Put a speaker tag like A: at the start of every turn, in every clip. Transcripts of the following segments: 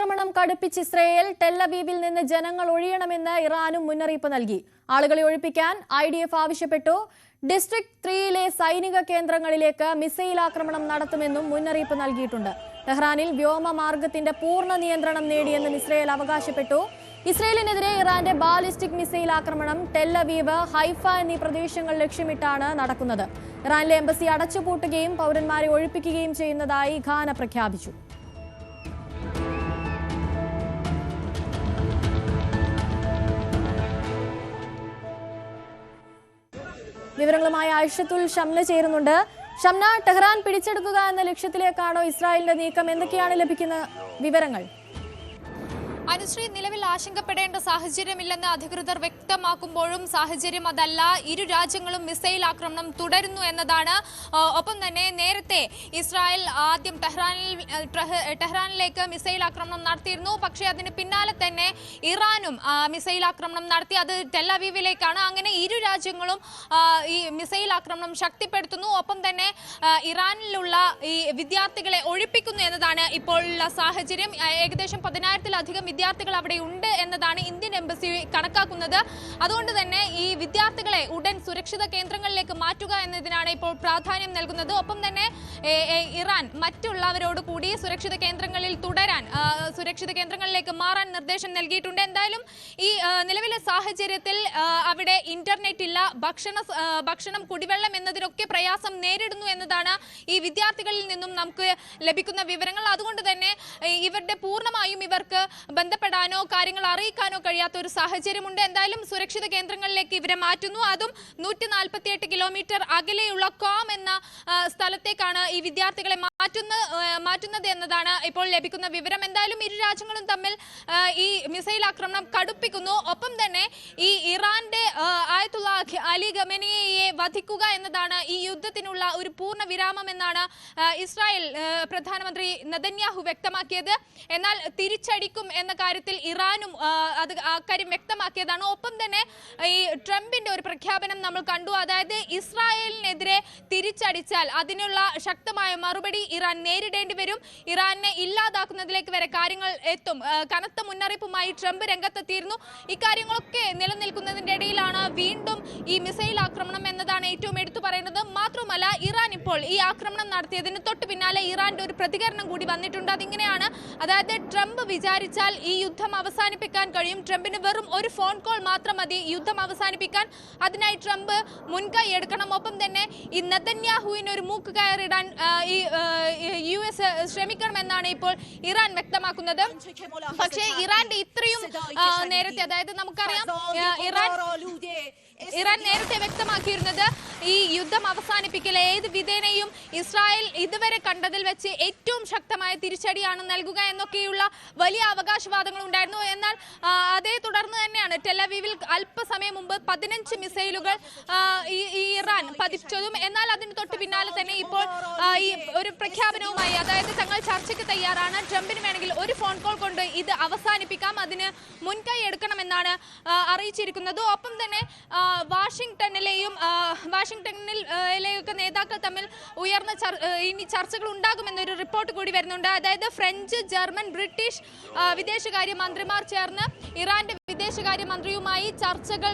A: ആക്രമണം കടുപ്പിച്ച് ഇസ്രയേൽ ടെല്ലവീവിൽ നിന്ന് ജനങ്ങൾ ഒഴിയണമെന്ന് ഇറാനും മുന്നറിയിപ്പ് നൽകി. ആളുകളെ ഒഴിപ്പിക്കാൻ IDF ആവശ്യപ്പെട്ടു. ഡിസ്ട്രിക്ട് 3-ലെ സൈനിക കേന്ദ്രങ്ങളിലേക്ക് മിസൈൽ ആക്രമണം നടത്തുമെന്നും മുന്നറിയിപ്പ് നൽകിയിട്ടുണ്ട്. ടെഹ്റാനിൽ വ്യോമമാർഗത്തിന്റെ പൂർണ്ണ നിയന്ത്രണം നേടിയെന്നും ഇസ്രയേൽ അവകാശപ്പെട്ടു. ഇസ്രയേലിനെതിരെ ഇറാന്റെ ബാലിസ്റ്റിക് മിസൈൽ ആക്രമണം ടെല്ലവീവ്, ഹൈഫ എന്നീ പ്രദേശങ്ങൾ ലക്ഷ്യമിട്ടാണ് നടക്കുന്നത്. ഇറാനിലെ എംബസി അടച്ചുപൂട്ടുകയും പൗരന്മാരെ ഒഴിപ്പിക്കുകയും ചെയ്യുന്നതായി ഖാന പ്രഖ്യാപിച്ചു. വിവരങ്ങളുമായി ആയിഷത്തുൽ ഷംന ചേരുന്നുണ്ട്. ഷംന, ടെഹ്റാൻ പിടിച്ചെടുക്കുക എന്ന ലക്ഷ്യത്തിലേക്കാണോ ഇസ്രായേലിന്റെ നീക്കം? എന്തൊക്കെയാണ് ലഭിക്കുന്ന വിവരങ്ങൾ?
B: അനുശ്രീ, നിലവിൽ ആശങ്കപ്പെടേണ്ട സാഹചര്യമില്ലെന്ന് അധികൃതർ വ്യക്തമാക്കുമ്പോഴും സാഹചര്യം അതല്ല. ഇരു രാജ്യങ്ങളും മിസൈൽ ആക്രമണം തുടരുന്നു എന്നതാണ്. ഒപ്പം തന്നെ നേരത്തെ ഇസ്രായേൽ ആദ്യം ടെഹ്റാനിലേക്ക് മിസൈൽ ആക്രമണം നടത്തിയിരുന്നു. പക്ഷേ അതിന് പിന്നാലെ തന്നെ ഇറാനും മിസൈൽ ആക്രമണം നടത്തി. അത് ടെല്ലവീവിലേക്കാണ്. അങ്ങനെ ഇരു രാജ്യങ്ങളും ഈ മിസൈൽ ആക്രമണം ശക്തിപ്പെടുത്തുന്നു. ഒപ്പം തന്നെ ഇറാനിലുള്ള ഈ വിദ്യാർത്ഥികളെ ഒഴിപ്പിക്കുന്നു എന്നതാണ് ഇപ്പോഴുള്ള സാഹചര്യം. ഏകദേശം 10,000-ലധികം വിദ്യാർത്ഥികൾ അവിടെ ഉണ്ട് എന്നതാണ് ഇന്ത്യൻ എംബസി കണക്കാക്കുന്നത്. അതുകൊണ്ട് തന്നെ ഈ വിദ്യാർത്ഥികളെ ഉടൻ സുരക്ഷിത കേന്ദ്രങ്ങളിലേക്ക് മാറ്റുക എന്നതിനാണ് ഇപ്പോൾ പ്രാധാന്യം നൽകുന്നത്. ഒപ്പം തന്നെ ഇറാൻ മറ്റുള്ളവരോട് കൂടി സുരക്ഷിത കേന്ദ്രങ്ങളിൽ തുടരാൻ, സുരക്ഷിത കേന്ദ്രങ്ങളിലേക്ക് മാറാൻ നിർദ്ദേശം നൽകിയിട്ടുണ്ട്. എന്തായാലും ഈ നിലവിലെ സാഹചര്യത്തിൽ അവിടെ ഇന്റർനെറ്റ് ഇല്ല, ഭക്ഷണം, കുടിവെള്ളം എന്നതിനൊക്കെ പ്രയാസം നേരിടുന്നു എന്നതാണ് ഈ വിദ്യാർത്ഥികളിൽ നിന്നും നമുക്ക് ലഭിക്കുന്ന വിവരങ്ങൾ. അതുകൊണ്ട് തന്നെ ഇവരുടെ പൂർണ്ണമായും ഇവർക്ക് ബന്ധപ്പെടാനോ കാര്യങ്ങൾ അറിയിക്കാനോ കഴിയാത്ത ഒരു സാഹചര്യമുണ്ട്. എന്തായാലും സുരക്ഷിത കേന്ദ്രങ്ങളിലേക്ക് ഇവരെ മാറ്റുന്നു. അതും 148 കിലോമീറ്റർ അകലെയുള്ള കോം എന്ന സ്ഥലത്തേക്കാണ് ഈ വിദ്യാർത്ഥികളെ മാറ്റുന്നത് എന്നതാണ് ഇപ്പോൾ ലഭിക്കുന്ന വിവരം. എന്തായാലും ഇരു രാജ്യങ്ങളും തമ്മിൽ ഈ മിസൈൽ ആക്രമണം കടുപ്പിക്കുന്നു. ഒപ്പം തന്നെ ഈ ഇറാന്റെ ആയത്തുള്ള അലി ഖമേനിയെ വധിക്കുക എന്നതാണ് ഈ യുദ്ധത്തിനുള്ള ഒരു പൂർണ്ണ വിരാമം എന്നാണ് ഇസ്രായേൽ പ്രധാനമന്ത്രി നെതന്യാഹു വ്യക്തമാക്കിയത്. എന്നാൽ തിരിച്ചടിക്കും എന്ന കാര്യത്തിൽ ഇറാനും അക്കാര്യം വ്യക്തമാക്കിയതാണ്. ഒപ്പം തന്നെ ഈ ട്രംപിന്റെ ഒരു പ്രഖ്യാപനം നമ്മൾ കണ്ടു. അതായത് ഇസ്രായേലിനെതിരെ തിരിച്ചടിച്ചാൽ അതിനുള്ള ശക്തമായ മറുപടി ഇറാൻ നേരിടേണ്ടി വരും. ഇറാനെ ഇല്ലാതാക്കുന്നതിലേക്ക് വരെ കാര്യങ്ങൾ എത്തും. കനത്ത മുന്നറിയിപ്പുമായി ട്രംപ് രംഗത്തെത്തിയിരുന്നു. ഇക്കാര്യങ്ങളൊക്കെ നിലനിൽക്കുന്നതിന്റെ ഇടയിലാണ് വീണ്ടും ഈ മിസൈൽ ആക്രമണം എന്നതാണ് ഏറ്റവും എടുത്തു പറയുന്നത്. മാത്രമല്ല, ഇറാൻ ഇപ്പോൾ ഈ ആക്രമണം നടത്തിയതിന് തൊട്ട് പിന്നാലെ ഇറാന്റെ ഒരു പ്രതികരണം കൂടി വന്നിട്ടുണ്ട്. അതിങ്ങനെയാണ്, അതായത് ട്രംപ് വിചാരിച്ചാൽ ഈ യുദ്ധം അവസാനിപ്പിക്കാൻ കഴിയും. ട്രംപിന് വെറും ഒരു ഫോൺ കോൾ മാത്രം മതി യുദ്ധം അവസാനിപ്പിക്കാൻ. അതിനായി ട്രംപ് മുൻകൈ എടുക്കണം. ഒപ്പം തന്നെ ഈ നെതന്യാഹുവിന് ഒരു മൂക്ക് കയറിടാൻ ഈ US ശ്രമിക്കണമെന്നാണ് ഇപ്പോൾ ഇറാൻ വ്യക്തമാക്കുന്നത്. പക്ഷേ ഇറാന്റെ ഇത്രയും നേരത്തെ, അതായത് നമുക്കറിയാം ഇറാൻ നേരത്തെ വ്യക്തമാക്കിയിരുന്നത് ഈ യുദ്ധം അവസാനിപ്പിക്കൽ ഏത് വിധേനയും ഇസ്രായേൽ ഇതുവരെ കണ്ടതിൽ വെച്ച് ഏറ്റവും ശക്തമായ തിരിച്ചടിയാണ് നൽകുക എന്നൊക്കെയുള്ള വലിയ അവകാശവാദങ്ങൾ ഉണ്ടായിരുന്നു. എന്നാൽ അതേ തുടർന്ന് തന്നെയാണ് ടെല്ലവീവിൽ അല്പസമയം മുമ്പ് 15 മിസൈലുകൾ ഈ ഇറാൻ പതിച്ചതും. എന്നാൽ അതിന് തൊട്ട് പിന്നാലെ തന്നെ ഇപ്പോൾ ഈ ഒരു പ്രഖ്യാപനവുമായി, അതായത് തങ്ങൾ ചർച്ചയ്ക്ക് തയ്യാറാണ്, ട്രംപിന് വേണമെങ്കിൽ ഒരു ഫോൺ കോൾ കൊണ്ട് ഇത് അവസാനിപ്പിക്കാം, അതിന് മുൻകൈ എടുക്കണമെന്നാണ് അറിയിച്ചിരിക്കുന്നത്. ഒപ്പം തന്നെ വാഷിംഗ്ടണിലെയൊക്കെ നേതാക്കൾ തമ്മിൽ ഉയർന്ന ഇനി ചർച്ചകൾ ഉണ്ടാകുമെന്നൊരു റിപ്പോർട്ട് കൂടി വരുന്നുണ്ട്. അതായത് ഫ്രഞ്ച്, ജർമ്മൻ, ബ്രിട്ടീഷ് വിദേശകാര്യ മന്ത്രിമാർ ചേർന്ന് ഇറാന്റെ വിദേശകാര്യ മന്ത്രിയുമായി ചർച്ചകൾ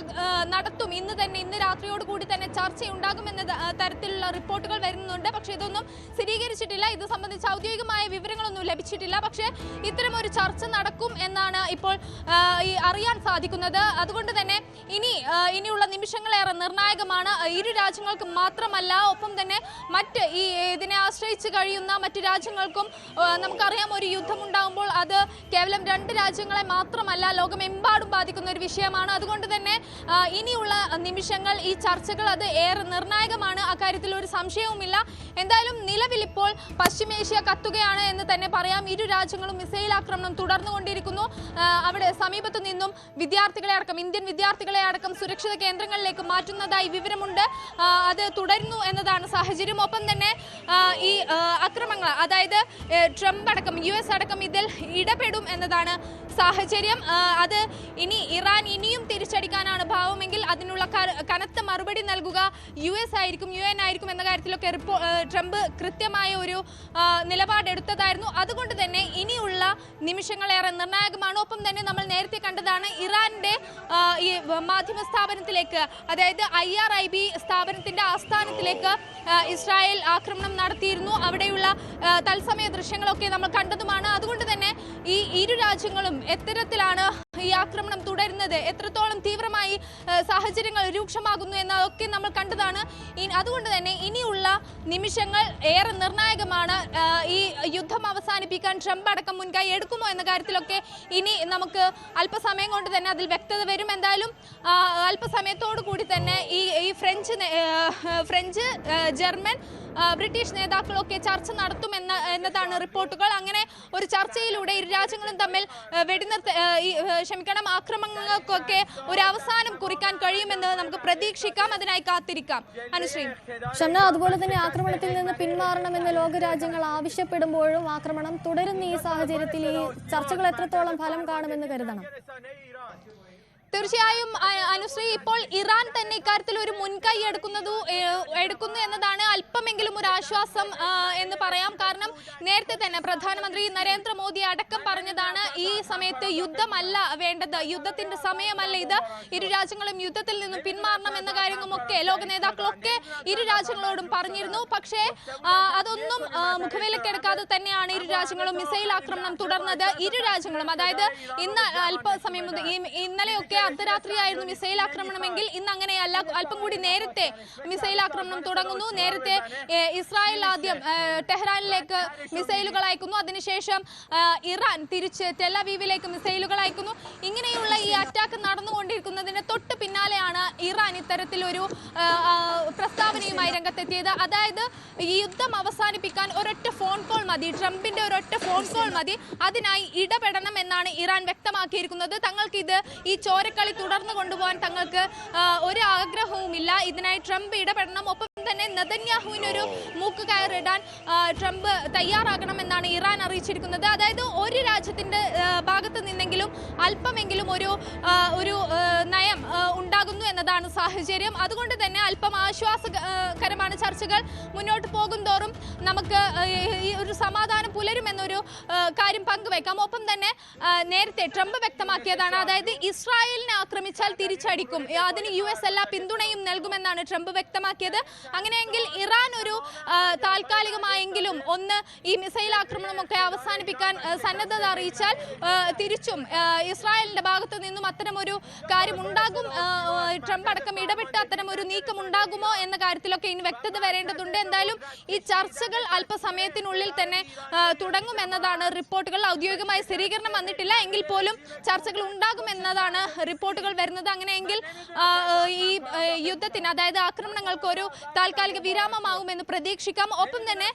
B: നടത്തും. ഇന്ന് രാത്രിയോടുകൂടി തന്നെ ചർച്ചയുണ്ടാകുമെന്ന തരത്തിലുള്ള റിപ്പോർട്ടുകൾ വരുന്നുണ്ട്. പക്ഷെ ഇതൊന്നും സ്ഥിരീകരിച്ചിട്ടില്ല. ഇത് സംബന്ധിച്ച് ഔദ്യോഗികമായ വിവരങ്ങളൊന്നും ലഭിച്ചിട്ടില്ല. പക്ഷേ ഇത്തരമൊരു ചർച്ച നടക്കും എന്നാണ് ഇപ്പോൾ അറിയാൻ സാധിക്കുന്നത്. അതുകൊണ്ട് തന്നെ ഇനിയുള്ള നിമിഷങ്ങളേറെ നിർണായകമാണ്. ഇരു രാജ്യങ്ങൾക്ക് മാത്രമല്ല, ഒപ്പം തന്നെ മറ്റ് ഇതിനെ ആശ്രയിച്ച് കഴിയുന്ന മറ്റു രാജ്യങ്ങൾക്കും. നമുക്കറിയാം, ഒരു യുദ്ധമുണ്ടാകുമ്പോൾ അത് കേവലം 2 രാജ്യങ്ങളെ മാത്രമല്ല, ലോകമെമ്പാടും ബാധിക്കുന്ന ഒരു വിഷയമാണ്. അതുകൊണ്ട് തന്നെ ഇനിയുള്ള നിമിഷങ്ങൾ, ഈ ചർച്ചകൾ അത് ഏറെ നിർണായകമാണ്. അക്കാര്യത്തിൽ ഒരു സംശയവുമില്ല. എന്തായാലും നിലവിൽ ഇപ്പോൾ പശ്ചിമേഷ്യ കത്തുകയാണ് എന്ന് തന്നെ പറയാം. ഇരു രാജ്യങ്ങളും മിസൈൽ ആക്രമണം തുടർന്നുകൊണ്ടിരിക്കുന്നു. അവിടെ സമീപത്തു നിന്നും ഇന്ത്യൻ വിദ്യാർത്ഥികളെ അടക്കം സുരക്ഷിത കേന്ദ്രങ്ങളിലേക്ക് മാറ്റുന്നതായി വിവരമുണ്ട്. അത് തുടരുന്നു എന്നതാണ് സാഹചര്യം. ഒപ്പം തന്നെ ഈ അക്രമങ്ങൾ, അതായത് ട്രംപ് അടക്കം US അടക്കം ഇതിൽ ഇടപെടും എന്നതാണ് സാഹചര്യം. അത് ഇനി ഇറാൻ ഇനിയും തിരിച്ചടിക്കാനാണ് ഭാവമെങ്കിൽ അതിനുള്ള കനത്ത മറുപടി നൽകുക US ആയിരിക്കും, UN ആയിരിക്കും എന്ന കാര്യത്തിലൊക്കെ ട്രംപ് കൃത്യമായ ഒരു നിലപാടെടുത്തതായിരുന്നു. അതുകൊണ്ട് തന്നെ ഇനിയുള്ള നിമിഷങ്ങളേറെ നിർണായകമാണ്. ഒപ്പം തന്നെ നമ്മൾ നേരത്തെ കണ്ടതാണ് ഇറാന്റെ ഈ മാധ്യമ സ്ഥാപനത്തിലേക്ക്, അതായത് IRIB സ്ഥാപനത്തിന്റെ ആസ്ഥാനത്തിലേക്ക് ഇസ്രായേൽ ആക്രമണം നടത്തിയിരുന്നു. അവിടെയുള്ള തത്സമയ ദൃശ്യങ്ങളൊക്കെ നമ്മൾ കണ്ടതുമാണ്. അതുകൊണ്ട് തന്നെ ഈ ഇരു രാജ്യങ്ങളും എത്തരത്തിലാണ് ഈ ആക്രമണം തുടരുന്നത്, എത്രത്തോളം തീവ്രമായി സാഹചര്യങ്ങൾ രൂക്ഷമാകുന്നു എന്നതൊക്കെ നമ്മൾ കണ്ടതാണ്. അതുകൊണ്ട് തന്നെ ഇനിയുള്ള നിമിഷങ്ങൾ ഏറെ നിർണായകമാണ്. ഈ യുദ്ധം അവസാനിപ്പിക്കാൻ ട്രംപ് അടക്കം മുൻകൈ എടുക്കുമോ എന്ന കാര്യത്തിലൊക്കെ ഇനി നമുക്ക് അല്പസമയം കൊണ്ട് തന്നെ അതിൽ വ്യക്തത വരും. എന്തായാലും അല്പസമയത്തോടു കൂടി തന്നെ ഈ ഫ്രഞ്ച്, ജർമ്മൻ, ബ്രിട്ടീഷ് നേതാക്കളൊക്കെ ചർച്ച എന്നതാണ് റിപ്പോർട്ടുകൾ. അങ്ങനെ ഒരു ചർച്ചയിലൂടെ ഇരു രാജ്യങ്ങളും തമ്മിൽ ആക്രമണങ്ങൾക്കൊക്കെ ഒരു അവസാനം കുറിക്കാൻ കഴിയുമെന്ന് നമുക്ക് പ്രതീക്ഷിക്കാം. അതിനായി കാത്തിരിക്കാം. അനുശ്രീ.
A: ഷംന, അതുപോലെ തന്നെ ആക്രമണത്തിൽ നിന്ന് പിന്മാറണമെന്ന് ലോകരാജ്യങ്ങൾ ആവശ്യപ്പെടുമ്പോഴും ആക്രമണം തുടരുന്ന ഈ സാഹചര്യത്തിൽ ഈ ചർച്ചകൾ എത്രത്തോളം ഫലം കാണുമെന്ന് കരുതണം?
B: തീർച്ചയായും അനുശ്രീ, ഇപ്പോൾ ഇറാൻ തന്നെ ഇക്കാര്യത്തിൽ ഒരു മുൻകൈ എടുക്കുന്നു എന്നതാണ് അല്പമെങ്കിലും ഒരു ആശ്വാസം എന്ന് പറയാം. കാരണം നേരത്തെ തന്നെ പ്രധാനമന്ത്രി നരേന്ദ്രമോദി അടക്കം പറഞ്ഞതാണ് ഈ സമയത്ത് യുദ്ധമല്ല വേണ്ടത്, യുദ്ധത്തിന്റെ സമയമല്ല ഇത്, ഇരു രാജ്യങ്ങളും യുദ്ധത്തിൽ നിന്നും പിന്മാറണം എന്ന കാര്യങ്ങളുമൊക്കെ ലോക നേതാക്കളൊക്കെ ഇരു രാജ്യങ്ങളോടും പറഞ്ഞിരുന്നു. പക്ഷേ അതൊന്നും മുഖവിലക്കെടുക്കാതെ തന്നെയാണ് ഇരു രാജ്യങ്ങളും മിസൈൽ ആക്രമണം തുടർന്നത്. ഇരു രാജ്യങ്ങളും, അതായത് ഇന്ന് അല്പസമയം മുതൽ ഇന്നലെയൊക്കെ അർദ്ധരാത്രിയായിരുന്നു മിസൈൽ ആക്രമണമെങ്കിൽ ഇന്ന് അങ്ങനെയല്ല, അല്പം കൂടി നേരത്തെ മിസൈൽ ആക്രമണം തുടങ്ങുന്നു. നേരത്തെ ഇസ്രായേൽ ആദ്യം ടെഹ്റാനിലേക്ക് മിസൈലുകൾ അയക്കുന്നു, അതിനുശേഷം ഇറാൻ തിരിച്ച് ടെലവീവിലേക്ക് മിസൈലുകൾ അയക്കുന്നു. ഇങ്ങനെയുള്ള ഈ അറ്റാക്ക് നടന്നുകൊണ്ടിരിക്കുന്നതിന് തൊട്ട് പിന്നാലെയാണ് ഇറാൻ ഇത്തരത്തിലൊരു പ്രസ്താവനയുമായി രംഗത്തെത്തിയത്. അതായത് ഈ യുദ്ധം അവസാനിപ്പിക്കാൻ ഒരൊറ്റ ഫോൺ കോൾ മതി, ട്രംപിന്റെ ഒരൊറ്റ ഫോൺ കോൾ മതി, അതിനായി ഇടപെടണം എന്നാണ് ഇറാൻ വ്യക്തമാക്കിയിരിക്കുന്നത്. തങ്ങൾക്കിത് ഈ ചോരക്കളി തുടർന്നു കൊണ്ടുപോകാൻ തങ്ങൾക്ക് ഒരു ആഗ്രഹവുമില്ല. ഇതിനായി ട്രംപ് ഇടപെടണം. ഒപ്പം തന്നെ നെതന്യാഹുവിനൊരു മൂക്ക് കയറിടാൻ ട്രംപ് തയ്യാറാകണമെന്നാണ് ഇറാൻ അറിയിച്ചിരിക്കുന്നത്. അതായത് ഒരു രാജ്യത്തിന്റെ ഭാഗത്ത് നിന്നെങ്കിലും അല്പമെങ്കിലും ഒരു നയം ഉണ്ടാകുന്നു എന്നതാണ് സാഹചര്യം. അതുകൊണ്ട് തന്നെ അല്പം ആശ്വാസകരമാണ്. ചർച്ചകൾ മുന്നോട്ട് പോകും തോറും നമുക്ക് ഈ ഒരു സമാധാനം പുലരുമെന്നൊരു കാര്യം പങ്കുവയ്ക്കാം. ഒപ്പം തന്നെ നേരത്തെ ട്രംപ് വ്യക്തമാക്കിയതാണ്, അതായത് ഇസ്രായേലിനെ ആക്രമിച്ചാൽ തിരിച്ചടിക്കും, അതിന് US എല്ലാ പിന്തുണയും നൽകുമെന്നാണ് ട്രംപ് വ്യക്തമാക്കിയത്. അങ്ങനെയെങ്കിൽ ഇറാൻ ഒരു താൽക്കാലികമായെങ്കിലും ഈ മിസൈൽ ആക്രമണമൊക്കെ അവസാനിപ്പിക്കാൻ സന്നദ്ധത അറിയിച്ചാൽ തിരിച്ചും ഇസ്രായേലിന്റെ ഭാഗത്ത് നിന്നും അത്തരമൊരു കാര്യം ഉണ്ടാകും, ട്രംപ് അടക്കം ഇടപെട്ട് അത്തരമൊരു നീക്കം ഉണ്ടാകുമോ എന്ന കാര്യത്തിലൊക്കെ ഇനി വ്യക്തത വരേണ്ടതുണ്ട്. എന്തായാലും ഈ ചർച്ചകൾ അല്പസമയത്തിനുള്ളിൽ തന്നെ തുടങ്ങുമെന്നതാണ് റിപ്പോർട്ടുകൾ. ഔദ്യോഗികമായ സ്ഥിരീകരണം വന്നിട്ടില്ല എങ്കിൽ പോലും ചർച്ചകൾ ഉണ്ടാകുമെന്നതാണ് റിപ്പോർട്ടുകൾ വരുന്നത്. അങ്ങനെയെങ്കിൽ ഈ യുദ്ധത്തിന്, അതായത് ആക്രമണങ്ങൾക്ക് ഒരു താൽക്കാലിക വിരാമമാകുമെന്ന് പ്രതീക്ഷിക്കാം. ഒപ്പം തന്നെ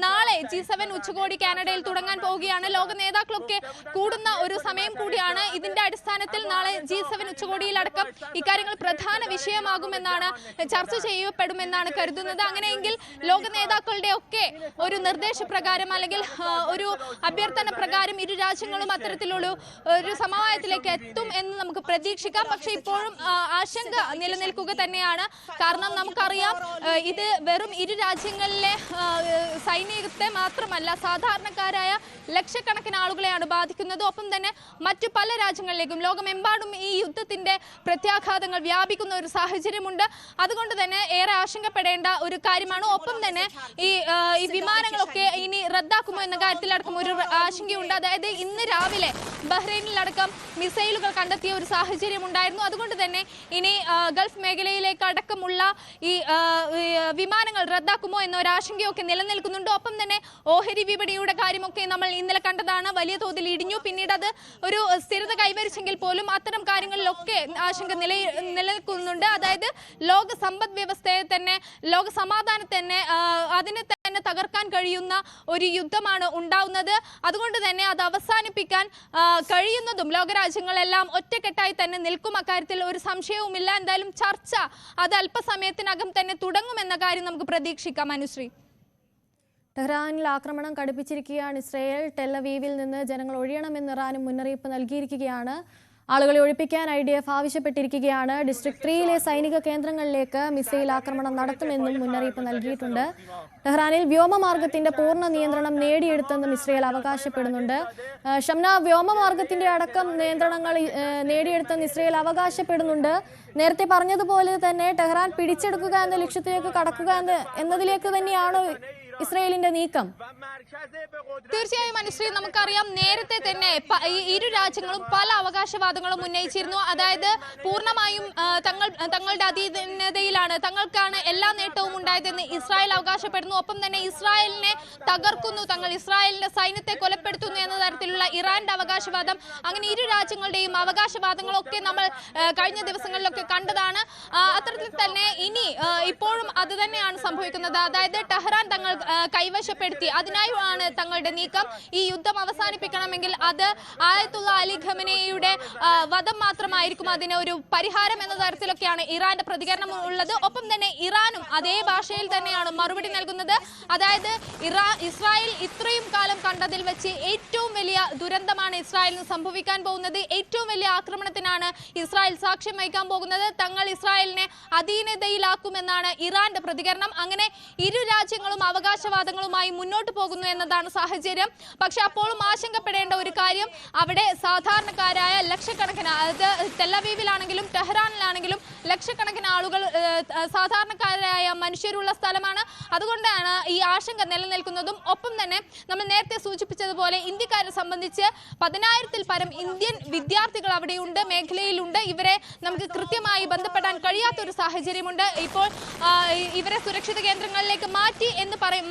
B: നാളെ G7 ഉച്ചകോടി കാനഡയിൽ തുടങ്ങാൻ പോവുകയാണ്. ലോക നേതാക്കളൊക്കെ കൂടുന്ന ഒരു സമയം കൂടിയാണ്. ഇതിന്റെ അടിസ്ഥാനത്തിൽ നാളെ G7 ഉച്ചകോടിയിലടക്കം ഇക്കാര്യങ്ങൾ പ്രധാന വിഷയമാകുമെന്നാണ്, ചർച്ച ചെയ്യപ്പെടുമെന്നാണ് കരുതുന്നത്. അങ്ങനെയെങ്കിൽ ലോക നേതാക്കളുടെ ഒക്കെ ഒരു നിർദ്ദേശപ്രകാരം അല്ലെങ്കിൽ ഒരു അഭ്യർത്ഥന പ്രകാരം ഇരു രാജ്യങ്ങളും അത്തരത്തിലുള്ള ഒരു സമവായത്തിലേക്ക് എത്തും എന്ന് നമുക്ക് പ്രതീക്ഷിക്കാം. പക്ഷെ ഇപ്പോഴും ആശങ്ക നിലനിൽക്കുക തന്നെയാണ്. കാരണം നമുക്കറിയാം, ഇത് വെറും ഇരു രാജ്യങ്ങളിലെ സൈനികത്തെ മാത്രമല്ല, സാധാരണക്കാരായ ലക്ഷക്കണക്കിന് ആളുകളെയാണ് ബാധിക്കുന്നത്. ഒപ്പം തന്നെ മറ്റു പല രാജ്യങ്ങളിലേക്കും ലോകമെമ്പാടും ഈ യുദ്ധത്തിന്റെ പ്രത്യാഘാതങ്ങൾ വ്യാപിക്കുന്ന ഒരു സാഹചര്യമുണ്ട്. അതുകൊണ്ട് തന്നെ ഏറെ ആശങ്കപ്പെടേണ്ട ഒരു കാര്യമാണ്. ഒപ്പം തന്നെ ഈ വിമാനങ്ങളൊക്കെ ഇനി റദ്ദാക്കുമോ എന്ന കാര്യത്തിലടക്കം ഒരു ആശങ്കയുണ്ട്. അതായത് ഇന്ന് രാവിലെ ബഹ്റൈനിലടക്കം മിസൈലുകൾ കണ്ടെത്തിയ ഒരു സാഹചര്യം ഉണ്ടായിരുന്നു. അതുകൊണ്ട് തന്നെ ഇനി ഗൾഫ് മേഖലയിലേക്ക് അടക്കമുള്ള ഈ വിമാനങ്ങൾ റദ്ദാക്കുമോ എന്നൊരു ആശങ്കയൊക്കെ നിലനിൽക്കുന്നുണ്ട്. ഒപ്പം തന്നെ ഓഹരി വിപണിയുടെ കാര്യമൊക്കെ നമ്മൾ ഇന്നലെ കണ്ടതാണ്, വലിയ തോതിൽ ഇടിഞ്ഞു. പിന്നീട് അത് ഒരു സ്ഥിരത കൈവരിച്ചെങ്കിൽ പോലും അത്തരം കാര്യങ്ങളിലൊക്കെ ആശങ്ക നിലനിൽക്കുന്നുണ്ട്. അതായത് ലോക സമ്പദ് വ്യവസ്ഥയെ തന്നെ, ലോക സമാധാനത്തെ തന്നെ, അതിനെ തന്നെ തകർക്കാൻ കഴിയുന്ന ഒരു യുദ്ധമാണ് ഉണ്ടാവുന്നത്. അതുകൊണ്ട് തന്നെ അത് അവസാനിപ്പിക്കാൻ കഴിയുന്നതും ലോകരാജ്യങ്ങളെല്ലാം ഒറ്റക്കെട്ടായി തന്നെ നിൽക്കും. അക്കാര്യത്തിൽ ഒരു സംശയവുമില്ല. എന്തായാലും ചർച്ച അത് അല്പസമയത്തിനകം തന്നെ തുടങ്ങുമെന്ന കാര്യം നമുക്ക് പ്രതീക്ഷിക്കാം. അനുശ്രീ.
A: ടെഹ്റാനിൽ ആക്രമണം കടുപ്പിച്ചിരിക്കുകയാണ് ഇസ്രയേൽ. ടെല്ലവീവിൽ നിന്ന് ജനങ്ങൾ ഒഴിയണമെന്ന് ഇറാനും മുന്നറിയിപ്പ് നൽകിയിരിക്കുകയാണ്. ആളുകളെ ഒഴിപ്പിക്കാൻ IDF ആവശ്യപ്പെട്ടിരിക്കുകയാണ്. ഡിസ്ട്രിക്ട് 3-ലെ സൈനിക കേന്ദ്രങ്ങളിലേക്ക് മിസൈൽ ആക്രമണം നടത്തുമെന്നും മുന്നറിയിപ്പ് നൽകിയിട്ടുണ്ട്. ടെഹ്റാനിൽ വ്യോമമാർഗത്തിന്റെ പൂർണ്ണ നിയന്ത്രണം നേടിയെടുത്തെന്നും ഇസ്രയേൽ അവകാശപ്പെടുന്നുണ്ട്. ഷംന, വ്യോമമാർഗത്തിന്റെ അടക്കം നിയന്ത്രണങ്ങൾ നേടിയെടുത്തെന്ന് ഇസ്രയേൽ അവകാശപ്പെടുന്നുണ്ട്. നേരത്തെ പറഞ്ഞതുപോലെ തന്നെ ടെഹ്റാൻ പിടിച്ചെടുക്കുക എന്ന ലക്ഷ്യത്തിലേക്ക് കടക്കുക എന്നതിലേക്ക് തന്നെയാണ് ഇസ്രയേലിന്റെ നീക്കം.
B: തീർച്ചയായും അനുശ്രീ, നമുക്കറിയാം നേരത്തെ തന്നെ ഇരു രാജ്യങ്ങളും പല അവകാശവാദങ്ങളും ഉന്നയിച്ചിരുന്നു. അതായത് പൂർണ്ണമായും തങ്ങളുടെ അധീനതയിലാണ്, തങ്ങൾക്കാണ് എല്ലാ നേട്ടവും ഉണ്ടായതെന്ന് ഇസ്രായേൽ അവകാശപ്പെടുന്നു. ഒപ്പം തന്നെ ഇസ്രായേലിനെ തകർക്കുന്നു, തങ്ങൾ ഇസ്രായേലിന്റെ സൈന്യത്തെ കൊലപ്പെടുത്തുന്നു എന്ന തരത്തിലുള്ള ഇറാന്റെ അവകാശവാദം. അങ്ങനെ ഇരു രാജ്യങ്ങളുടെയും അവകാശവാദങ്ങളൊക്കെ നമ്മൾ കഴിഞ്ഞ ദിവസങ്ങളിലൊക്കെ കണ്ടതാണ്. അത്തരത്തിൽ തന്നെ ഇപ്പോഴും അത് തന്നെയാണ് സംഭവിക്കുന്നത്. അതായത് ടെഹ്റാൻ തങ്ങൾ കൈവശപ്പെടുത്തി, അതിനായാണ് തങ്ങളുടെ നീക്കം. ഈ യുദ്ധം അവസാനിപ്പിക്കണമെങ്കിൽ അത് ആയത്തുള്ള അലി ഖമനേയുടെ വധം മാത്രമായിരിക്കും അതിന് ഒരു പരിഹാരം എന്ന തരത്തിലൊക്കെയാണ് ഇറാന്റെ പ്രതികരണം ഉള്ളത്. ഒപ്പം തന്നെ ഇറാനും അതേ ഭാഷയിൽ തന്നെയാണ് മറുപടി നൽകുന്നത്. അതായത് ഇസ്രായേൽ ഇത്രയും കാലം കണ്ടതിൽ വെച്ച് ഏറ്റവും വലിയ ദുരന്തമാണ് ഇസ്രായേലിന് സംഭവിക്കാൻ പോകുന്നത്. ഏറ്റവും വലിയ ആക്രമണത്തിനാണ് ഇസ്രായേൽ സാക്ഷ്യം വഹിക്കാൻ പോകുന്നത്. തങ്ങൾ ഇസ്രായേലിനെ അധീനതയിലാക്കുമെന്നാണ് ഇറാന്റെ പ്രതികരണം. അങ്ങനെ ഇരു രാജ്യങ്ങളും അവകാശവാദങ്ങളുമായി മുന്നോട്ട് പോകുന്നു എന്നതാണ് സാഹചര്യം. പക്ഷെ അപ്പോഴും ആശങ്കപ്പെടേണ്ട ഒരു കാര്യം, അവിടെ സാധാരണക്കാരായ ലക്ഷക്കണക്കിന്, അതായത് ടെല്ലവീവിലാണെങ്കിലും ടെഹ്റാനിലാണെങ്കിലും ലക്ഷക്കണക്കിന് ആളുകൾ, സാധാരണക്കാരായ മനുഷ്യരുള്ള സ്ഥലമാണ്. അതുകൊണ്ടാണ് ഈ ആശങ്ക നിലനിൽക്കുന്നതും. ഒപ്പം തന്നെ നമ്മൾ നേരത്തെ സൂചിപ്പിച്ചതുപോലെ ഇന്ത്യക്കാരെ സംബന്ധിച്ച് 10,000-ൽ പരം ഇന്ത്യൻ വിദ്യാർത്ഥികൾ അവിടെയുണ്ട്, മേഖലയിലുണ്ട്. ഇവരെ നമുക്ക് കൃത്യമായി ബന്ധപ്പെടാൻ കഴിയാത്തൊരു സാഹചര്യമുണ്ട്. ഇപ്പോൾ ഇവരെ സുരക്ഷിത കേന്ദ്രങ്ങളിലേക്ക്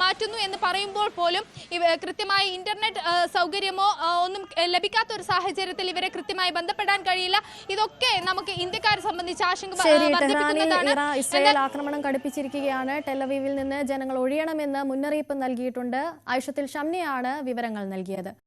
B: മാറ്റുന്നു എന്ന് പറയുമ്പോൾ പോലും കൃത്യമായി ഇന്റർനെറ്റ് സൗകര്യമോ ഒന്നും ലഭിക്കാത്ത ഒരു സാഹചര്യത്തിൽ ഇവരെ കൃത്യമായി ബന്ധപ്പെടാൻ കഴിയില്ല. ഇതൊക്കെ നമുക്ക് ഇന്ത്യക്കാരെ സംബന്ധിച്ച് ആശങ്ക വർദ്ധിപ്പിക്കുന്നതാണ്.
A: ഇസ്രായേൽ ആക്രമണം കടുപ്പിച്ചിരിക്കുകയാണ്. ടെല്ലവീവിൽ നിന്ന് ജനങ്ങൾ ഒഴിയണമെന്ന് മുന്നറിയിപ്പ് നൽകിയിട്ടുണ്ട്. ആയിഷത്തിൽ ഷംനയാണ് വിവരങ്ങൾ നൽകിയത്.